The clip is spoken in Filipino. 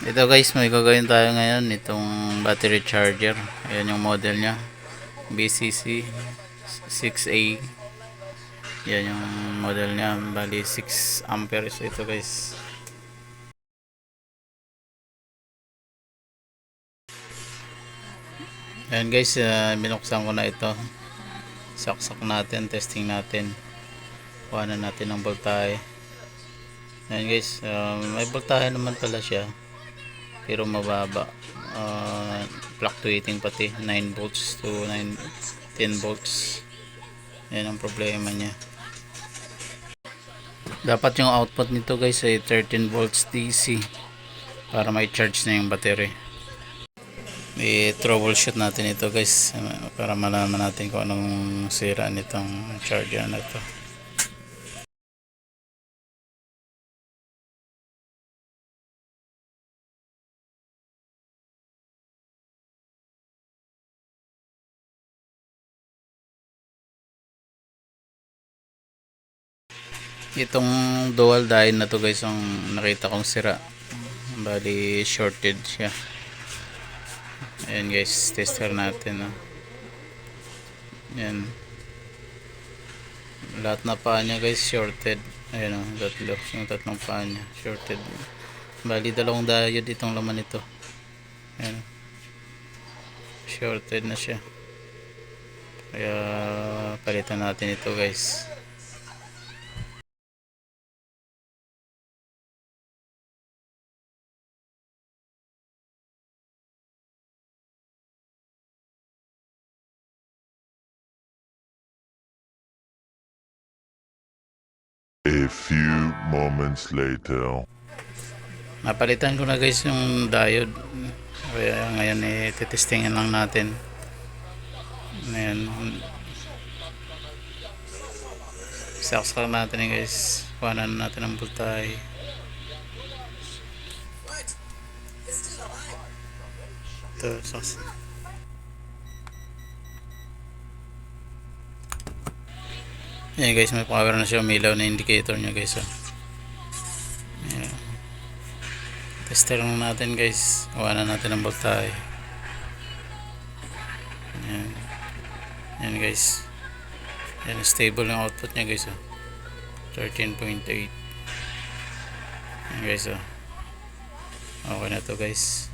Ito guys, may gagawin tayo ngayon itong battery charger. Ayan yung model nya, BCC 6A. Yan yung model nya, bali 6 amperes ito guys. Ayan guys, binuksan ko na ito. Saksak natin, testing natin, kuhanan natin ng voltahe. Ayan guys, may voltahe naman pala siya, pero mababa, fluctuating pati 9 volts to 10 volts. Yan ang problema niya. Dapat yung output nito guys ay 13 volts DC para may charge na yung battery. I-troubleshoot natin ito guys para malaman natin kung anong sira nitong charger na to. Itong dual diode na to guys ang nakita kong sira, bali shorted siya. Ayan guys, tester natin. Ayan, lahat na paa nya guys shorted. Ayan o, tatlo, yung tatlong paa nya shorted. Bali dalawang diode itong laman nito. Ayan, shorted na siya, kaya palitan natin ito guys. A few moments later. Napalitan ko na guys yung diode, kaya ngayon titestingin lang natin. Ayan, saksak natin guys, kuhanan natin ang voltahe. Ito, saksak. Ayan guys, may power na siya, umilaw na indicator nya guys. Ayan. Tester lang natin guys, kuhanan natin ang voltahe. Ayan. Ayan guys, ayan, stable yung output nya guys. 13.8. Ayan guys, okay na to guys.